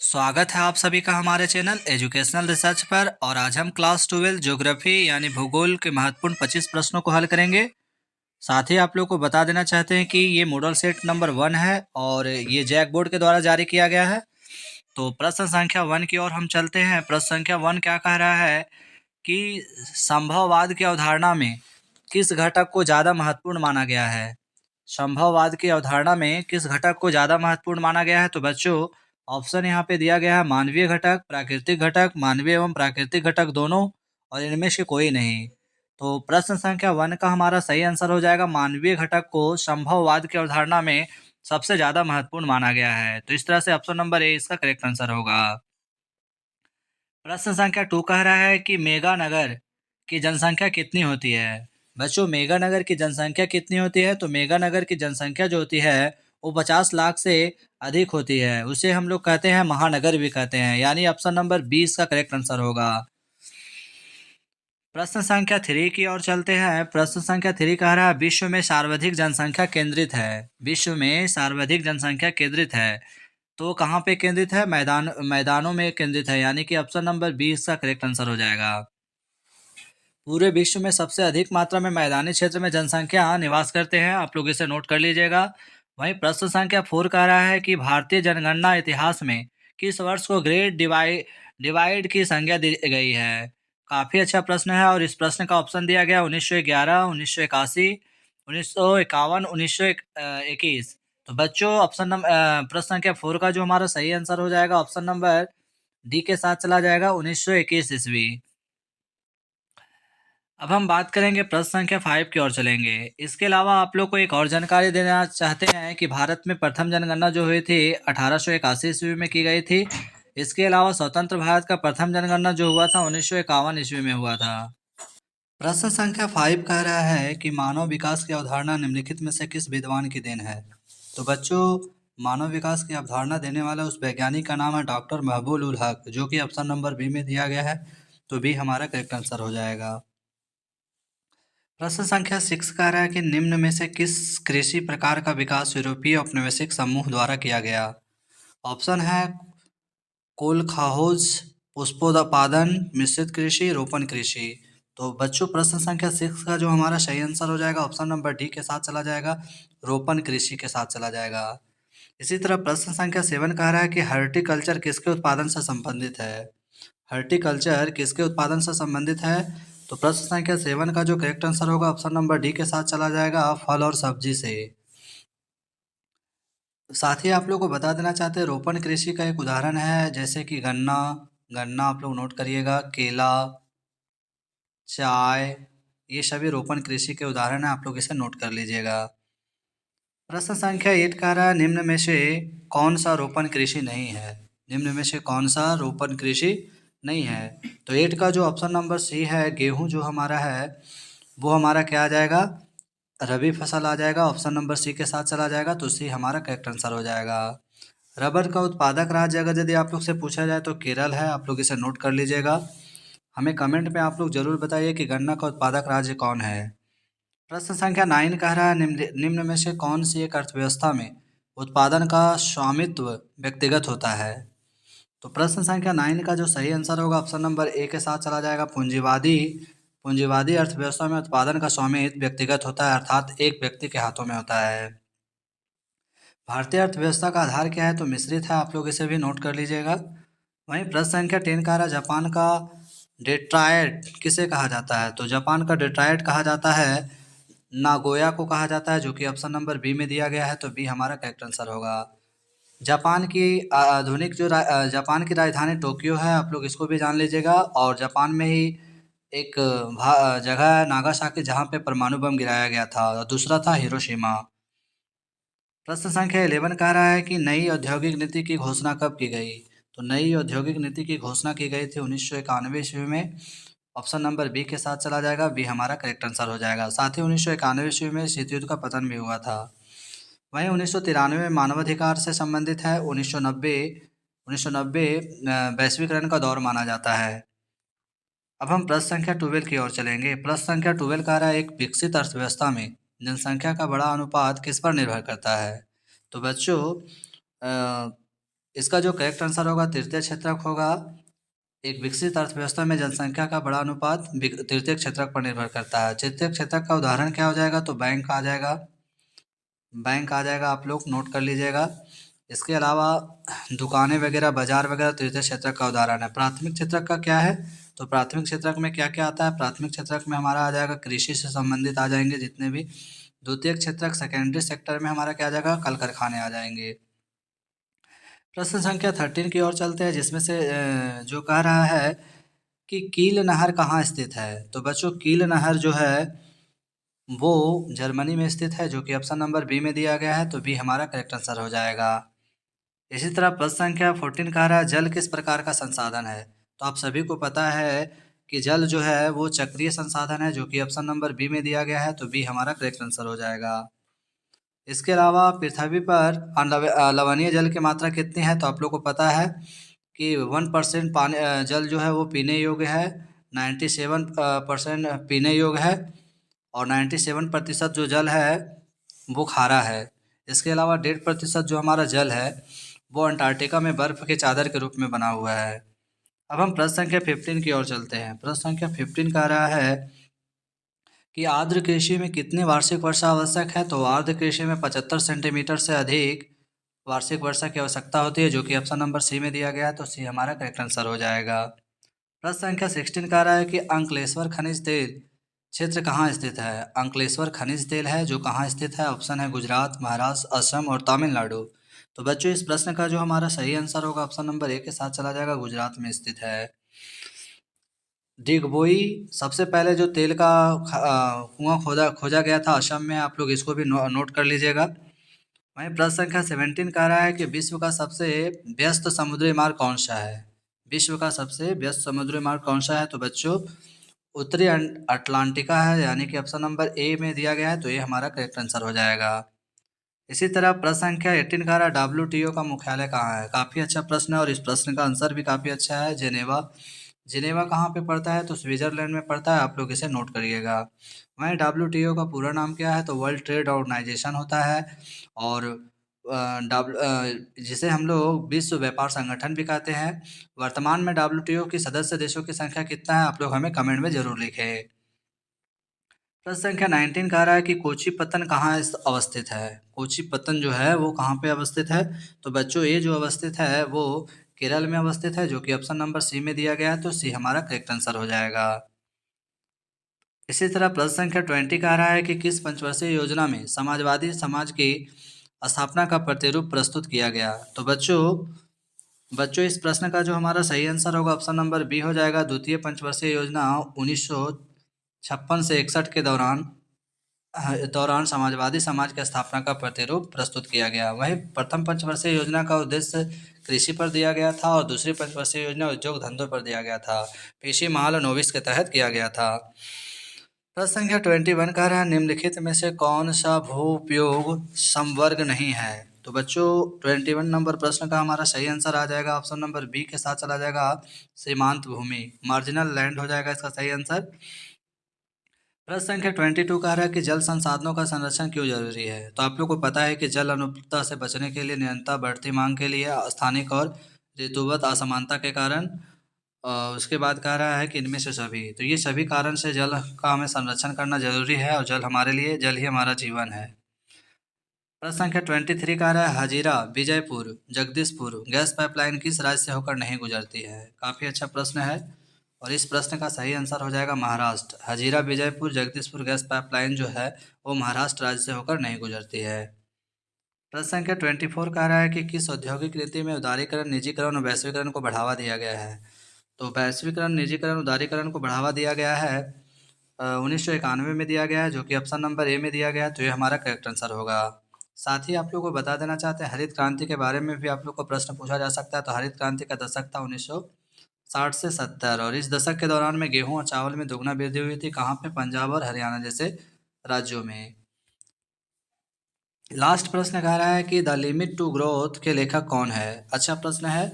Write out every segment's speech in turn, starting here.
स्वागत है आप सभी का हमारे चैनल एजुकेशनल रिसर्च पर। और आज हम क्लास 12 ज्योग्राफी यानी भूगोल के महत्वपूर्ण 25 प्रश्नों को हल करेंगे। साथ ही आप लोग को बता देना चाहते हैं कि ये मॉडल सेट नंबर 1 है और ये जैक बोर्ड के द्वारा जारी किया गया है। तो प्रश्न संख्या 1 की ओर हम चलते हैं। प्रश्न संख्या 1 क्या कह रहा है कि संभववाद की अवधारणा में किस घटक को ज़्यादा महत्वपूर्ण माना गया है। संभववाद की अवधारणा में किस घटक को ज़्यादा महत्वपूर्ण माना गया है। तो बच्चों, ऑप्शन यहाँ पे दिया गया है मानवीय घटक, प्राकृतिक घटक, मानवीय एवं प्राकृतिक घटक दोनों, और इनमें से कोई नहीं। तो प्रश्न संख्या 1 का हमारा सही आंसर हो जाएगा मानवीय घटक को संभववाद की अवधारणा में सबसे ज़्यादा महत्वपूर्ण माना गया है। तो इस तरह से ऑप्शन नंबर ए इसका करेक्ट आंसर होगा। प्रश्न संख्या 2 कह रहा है कि मेगानगर की जनसंख्या कितनी होती है। बच्चों, मेगानगर की जनसंख्या कितनी होती है। तो मेगानगर की जनसंख्या जो होती है वो 50 लाख से अधिक होती है। उसे हम लोग कहते हैं महानगर भी कहते हैं, यानी ऑप्शन नंबर 20 का करेक्ट आंसर होगा। प्रश्न संख्या 3 की ओर चलते हैं। प्रश्न संख्या 3 कह रहा है विश्व में सर्वाधिक जनसंख्या केंद्रित है। विश्व में सर्वाधिक जनसंख्या केंद्रित है तो कहाँ पे केंद्रित है। मैदानों में केंद्रित है, यानी कि ऑप्शन नंबर 20 का करेक्ट आंसर हो जाएगा। पूरे विश्व में सबसे अधिक मात्रा में मैदानी क्षेत्र में जनसंख्या निवास करते हैं। आप लोग इसे नोट कर लीजिएगा। वहीं प्रश्न संख्या 4 कह रहा है कि भारतीय जनगणना इतिहास में किस वर्ष को ग्रेट डिवाइड की संज्ञा दी गई है। काफ़ी अच्छा प्रश्न है और इस प्रश्न का ऑप्शन दिया गया 1911, 1981, 1951, 1921। तो बच्चों, प्रश्न संख्या 4 का जो हमारा सही आंसर हो जाएगा ऑप्शन नंबर डी के साथ चला जाएगा 1921 ईस्वी। अब हम बात करेंगे प्रश्न संख्या 5 की ओर चलेंगे। इसके अलावा आप लोग को एक और जानकारी देना चाहते हैं कि भारत में प्रथम जनगणना जो हुई थी 1881 ईस्वी में की गई थी। इसके अलावा स्वतंत्र भारत का प्रथम जनगणना जो हुआ था 1951 ईस्वी में हुआ था। प्रश्न संख्या 5 कह रहा है कि मानव विकास की अवधारणा निम्नलिखित में से किस विद्वान की देन है। तो बच्चों, मानव विकास की अवधारणा देने वाला उस वैज्ञानिक का नाम है डॉक्टर महबूब उल हक, जो कि ऑप्शन नंबर बी में दिया गया है। तो बी हमारा करेक्ट आंसर हो जाएगा। प्रश्न संख्या 6 कह रहा है कि निम्न में से किस कृषि प्रकार का विकास यूरोपीय औपनिवेशिक समूह द्वारा किया गया। ऑप्शन है कोलखाहोज, पुष्पोत्पादन, मिश्रित कृषि, रोपण कृषि। तो बच्चों, प्रश्न संख्या 6 का जो हमारा सही आंसर हो जाएगा ऑप्शन नंबर डी के साथ चला जाएगा, रोपण कृषि के साथ चला जाएगा। इसी तरह प्रश्न संख्या 7 कह रहा है कि हर्टिकल्चर किसके उत्पादन से संबंधित है। हर्टिकल्चर किसके उत्पादन से संबंधित है। तो प्रश्न संख्या 7 का जो करेक्ट आंसर होगा ऑप्शन नंबर डी के साथ चला जाएगा, फल और सब्जी से। साथ ही आप लोग को बता देना चाहते हैं रोपण कृषि का एक उदाहरण है जैसे कि गन्ना। गन्ना आप लोग नोट करिएगा, केला, चाय, ये सभी रोपण कृषि के उदाहरण हैं। आप लोग इसे नोट कर लीजिएगा। प्रश्न संख्या 8 कह रहा है निम्न में से कौन सा रोपण कृषि नहीं है। निम्न में से कौन सा रोपण कृषि नहीं है। तो 8 का जो ऑप्शन नंबर सी है, गेहूं जो हमारा है वो हमारा क्या आ जाएगा, रबी फसल आ जाएगा। ऑप्शन नंबर सी के साथ चला जाएगा, तो सी हमारा करेक्ट आंसर हो जाएगा। रबर का उत्पादक राज्य अगर यदि आप लोग से पूछा जाए तो केरल है। आप लोग इसे नोट कर लीजिएगा। हमें कमेंट में आप लोग जरूर बताइए कि गन्ना का उत्पादक राज्य कौन है। प्रश्न संख्या 9 कह रहा है निम्न में से कौन सी एक अर्थव्यवस्था में उत्पादन का स्वामित्व व्यक्तिगत होता है। तो प्रश्न संख्या 9 का जो सही आंसर होगा ऑप्शन नंबर ए के साथ चला जाएगा, पूंजीवादी। पूंजीवादी अर्थव्यवस्था में उत्पादन का स्वामित्व व्यक्तिगत होता है, अर्थात एक व्यक्ति के हाथों में होता है। भारतीय अर्थव्यवस्था का आधार क्या है। तो मिश्रित है। आप लोग इसे भी नोट कर लीजिएगा। वहीं प्रश्न संख्या 10 कह रहा है जापान का डेट्रायड किसे कहा जाता है। तो जापान का डेट्रायड कहा जाता है नागोया को कहा जाता है, जो कि ऑप्शन नंबर बी में दिया गया है। तो बी हमारा करेक्ट आंसर होगा। जापान की जापान की राजधानी टोक्यो है। आप लोग इसको भी जान लीजिएगा। और जापान में ही एक जगह है नागासाकी जहाँ पे परमाणु बम गिराया गया था, और दूसरा था हिरोशिमा। प्रश्न संख्या 11 कह रहा है कि नई औद्योगिक नीति की घोषणा कब की गई। तो नई औद्योगिक नीति की घोषणा की गई थी 1991 ईस्वी में। ऑप्शन नंबर बी के साथ चला जाएगा, बी हमारा करेक्ट आंसर हो जाएगा। साथ ही 1991 ईस्वी में शीत युद्ध का पतन भी हुआ था। वहीं 1993 में मानवाधिकार से संबंधित है। 1990 वैश्वीकरण का दौर माना जाता है। अब हम प्रश्न संख्या 12 की ओर चलेंगे। प्रश्न संख्या 12 कह रहा है एक विकसित अर्थव्यवस्था में जनसंख्या का बड़ा अनुपात किस पर निर्भर करता है। तो बच्चों, इसका जो करेक्ट आंसर होगा तृतीय क्षेत्रक होगा। एक विकसित अर्थव्यवस्था में जनसंख्या का बड़ा अनुपात तृतीय क्षेत्रक पर निर्भर करता है। तृतीय क्षेत्रक का उदाहरण क्या हो जाएगा, तो बैंक आ जाएगा, बैंक आ जाएगा, आप लोग नोट कर लीजिएगा। इसके अलावा दुकानें वगैरह, बाजार वगैरह तृतीय क्षेत्रक का उदाहरण है। प्राथमिक क्षेत्रक का क्या है, तो प्राथमिक क्षेत्रक में क्या क्या आता है, प्राथमिक क्षेत्रक में हमारा आ जाएगा कृषि से संबंधित आ जाएंगे जितने भी। द्वितीय क्षेत्रक सेकेंडरी सेक्टर में हमारा क्या आ जाएगा, कल कारखाने आ जाएंगे। प्रश्न संख्या 13 की ओर चलते हैं, जिसमें से जो कह रहा है कि कील नहर कहाँ स्थित है। तो बच्चों कील नहर जो है वो जर्मनी में स्थित है, जो कि ऑप्शन नंबर बी में दिया गया है, तो बी हमारा करेक्ट आंसर हो जाएगा। इसी तरह प्रश्न संख्या 14 कह रहा है जल किस प्रकार का संसाधन है। तो आप सभी को पता है कि जल जो है वो चक्रीय संसाधन है, जो कि ऑप्शन नंबर बी में दिया गया है, तो बी हमारा करेक्ट आंसर हो जाएगा। इसके अलावा पृथ्वी पर लवणीय जल की मात्रा कितनी है, तो आप लोग को पता है कि 1% पानी जल जो है वो पीने योग्य है, 97% पीने योग्य है, और 97% जो जल है वो खारा है। इसके अलावा 1.5% जो हमारा जल है वो अंटार्कटिका में बर्फ़ के चादर के रूप में बना हुआ है। अब हम प्रश्न संख्या 15 की ओर चलते हैं। प्रश्न संख्या 15 कह रहा है कि आर्द्र कृषि में कितनी वार्षिक वर्षा आवश्यक है। तो आर्द्र कृषि में 75 सेंटीमीटर से अधिक वार्षिक वर्षा की आवश्यकता होती है, जो कि ऑप्शन नंबर सी में दिया गया है, तो सी हमारा करेक्ट आंसर हो जाएगा। प्रश्न संख्या 16 कह रहा है कि अंकलेश्वर खनिज तेल क्षेत्र कहाँ स्थित है। अंकलेश्वर खनिज तेल है जो कहाँ स्थित है, ऑप्शन है गुजरात, महाराष्ट्र, असम और तमिलनाडु। तो बच्चों इस प्रश्न का जो हमारा सही आंसर होगा ऑप्शन नंबर ए के साथ चला जाएगा, गुजरात में स्थित है। डिगबोई सबसे पहले जो तेल का कुआं खोजा गया था असम में, आप लोग इसको भी नोट कर लीजिएगा। वहीं प्रश्न संख्या 17 कह रहा है कि विश्व का सबसे व्यस्त समुद्री मार्ग कौन सा है। विश्व का सबसे व्यस्त समुद्री मार्ग कौन सा है, तो बच्चों उत्तरी अटलांटिका है, यानी कि ऑप्शन नंबर ए में दिया गया है, तो ये हमारा करेक्ट आंसर हो जाएगा। इसी तरह प्रश्न संख्या 18 कह रहा है WTO का मुख्यालय कहाँ है। काफ़ी अच्छा प्रश्न है और इस प्रश्न का आंसर भी काफ़ी अच्छा है, जेनेवा। जिनेवा कहाँ पे पड़ता है, तो स्विट्जरलैंड में पड़ता है, आप लोग इसे नोट करिएगा। वहीं WTO का पूरा नाम क्या है, तो वर्ल्ड ट्रेड ऑर्गेनाइजेशन होता है, और जिसे हम लोग विश्व व्यापार संगठन भी कहते हैं। वर्तमान में WTO की सदस्य देशों की संख्या कितना है, आप लोग हमें कमेंट में जरूर लिखें। प्रश्न संख्या 19 कह रहा है कि कोचीपत्तन कहाँ अवस्थित है। कोचीपत्तन जो है वो कहाँ पे अवस्थित है, तो बच्चों ये जो अवस्थित है वो केरल में अवस्थित है, जो कि ऑप्शन नंबर सी में दिया गया है, तो सी हमारा करेक्ट आंसर हो जाएगा। इसी तरह प्रश्न संख्या 20 कह रहा है कि किस पंचवर्षीय योजना में समाजवादी समाज की स्थापना का प्रतिरूप प्रस्तुत किया गया। तो बच्चों इस प्रश्न का जो हमारा सही आंसर होगा ऑप्शन नंबर बी हो जाएगा। द्वितीय पंचवर्षीय योजना 1956 से 61 के दौरान समाजवादी समाज की स्थापना का प्रतिरूप प्रस्तुत किया गया। वहीं प्रथम पंचवर्षीय योजना का उद्देश्य कृषि पर दिया गया था और दूसरी पंचवर्षीय योजना उद्योग धंधों पर दिया गया था। पीसी महालनोबिस के तहत किया गया था। प्रश्न संख्या 21 कह रहा है निम्नलिखित में से कौन सा भू उपयोग समवर्ग नहीं है। तो बच्चों 21 नंबर प्रश्न का हमारा सही आंसर आ जाएगा, ऑप्शन नंबर बी के साथ चला जाएगा, सीमांत भूमि, मार्जिनल लैंड हो जाएगा इसका सही आंसर। प्रश्न संख्या 22 कह रहा है कि जल संसाधनों का संरक्षण क्यों जरूरी है। तो आप लोग को पता है कि जल अनुपलब्धता से बचने के लिए, निरंतर बढ़ती मांग के लिए, स्थानिक और ऋतुगत असमानता के कारण, उसके बाद कह रहा है कि इनमें से सभी, तो ये सभी कारण से जल का हमें संरक्षण करना जरूरी है, और जल हमारे लिए, जल ही हमारा जीवन है। प्रश्न संख्या 23 कह रहा है हजीरा विजयपुर जगदीशपुर गैस पाइपलाइन किस राज्य से होकर नहीं गुजरती है। काफ़ी अच्छा प्रश्न है और इस प्रश्न का सही आंसर हो जाएगा महाराष्ट्र। हजीरा विजयपुर जगदीशपुर गैस पाइपलाइन जो है वो महाराष्ट्र राज्य से होकर नहीं गुजरती है। प्रश्न संख्या 24 कह रहा है कि किस औद्योगिक नीति में उदारीकरण, निजीकरण और वैश्वीकरण को बढ़ावा दिया गया है। तो वैश्वीकरण, निजीकरण, उदारीकरण को बढ़ावा दिया गया है 1991 में दिया गया है, जो कि ऑप्शन नंबर ए में दिया गया है, तो ये हमारा करेक्ट आंसर होगा। साथ ही आप लोग को बता देना चाहते हैं हरित क्रांति के बारे में भी आप लोग को प्रश्न पूछा जा सकता है। तो हरित क्रांति का दशक था 1960 से 70, और इस दशक के दौरान में गेहूं और चावल में दोगुना वृद्धि हुई थी। कहाँ पे, पंजाब और हरियाणा जैसे राज्यों में। लास्ट प्रश्न कह रहा है कि द लिमिट टू ग्रोथ के लेखक कौन है। अच्छा प्रश्न है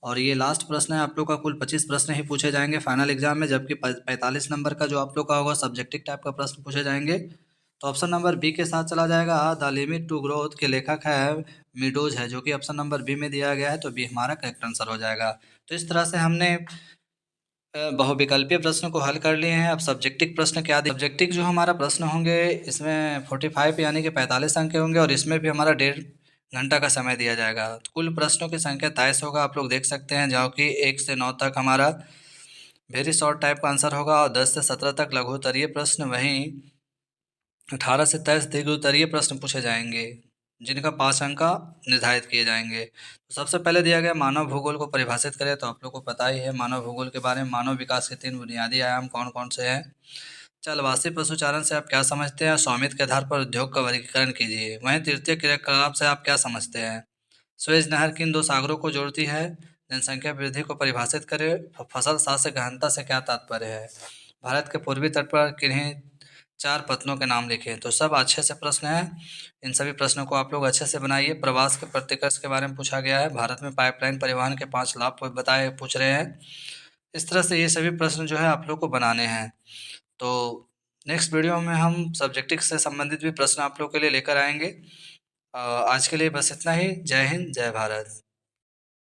और ये लास्ट प्रश्न है। आप लोग का कुल 25 प्रश्न ही पूछे जाएंगे फाइनल एग्जाम में, जबकि 45 नंबर का जो आप लोग का होगा सब्जेक्टिव टाइप का प्रश्न पूछे जाएंगे। तो ऑप्शन नंबर बी के साथ चला जाएगा। द लिमिट टू ग्रोथ के लेखक है मीडोज है, जो कि ऑप्शन नंबर बी में दिया गया है, तो बी हमारा करेक्ट आंसर हो जाएगा। तो इस तरह से हमने बहुविकल्पीय प्रश्न को हल कर लिए हैं। अब सब्जेक्टिव प्रश्न क्या दिए, सब्जेक्टिव जो हमारा प्रश्न होंगे इसमें 45 यानी कि 45 अंक के होंगे और इसमें भी हमारा 1.5 घंटा का समय दिया जाएगा। तो कुल प्रश्नों की संख्या 23 होगा, आप लोग देख सकते हैं, जहाँ कि 1 से 9 तक हमारा वेरी शॉर्ट टाइप का आंसर होगा और 10 से 17 तक लघु उत्तरीय प्रश्न, वहीं 18 से 23 दीर्घ उत्तरीय प्रश्न पूछे जाएंगे, जिनका 5 अंक का निर्धारित किए जाएंगे। तो सबसे पहले दिया गया मानव भूगोल को परिभाषित करें, तो आप लोग को पता ही है मानव भूगोल के बारे में। मानव विकास के 3 बुनियादी आयाम कौन कौन से हैं। चलवासी पशुचारण से आप क्या समझते हैं। स्वामित्व के आधार पर उद्योग का वर्गीकरण कीजिए। वहीं तृतीय क्रियाकलाप से आप क्या समझते हैं। सुएज नहर किन दो सागरों को जोड़ती है। जनसंख्या वृद्धि को परिभाषित करें। फसल शास्त्र गहनता से क्या तात्पर्य है। भारत के पूर्वी तट पर किन्हीं 4 पत्तनों के नाम लिखें। तो सब अच्छे से प्रश्न हैं, इन सभी प्रश्नों को आप लोग अच्छे से बनाइए। प्रवास के प्रतिकर्ष के बारे में पूछा गया है। भारत में पाइपलाइन परिवहन के 5 लाभ को बताए पूछ रहे हैं। इस तरह से ये सभी प्रश्न जो है आप लोग को बनाने हैं। तो नेक्स्ट वीडियो में हम सब्जेक्टिव से संबंधित भी प्रश्न आप लोग के लिए लेकर आएंगे। आज के लिए बस इतना ही। जय हिंद, जय भारत।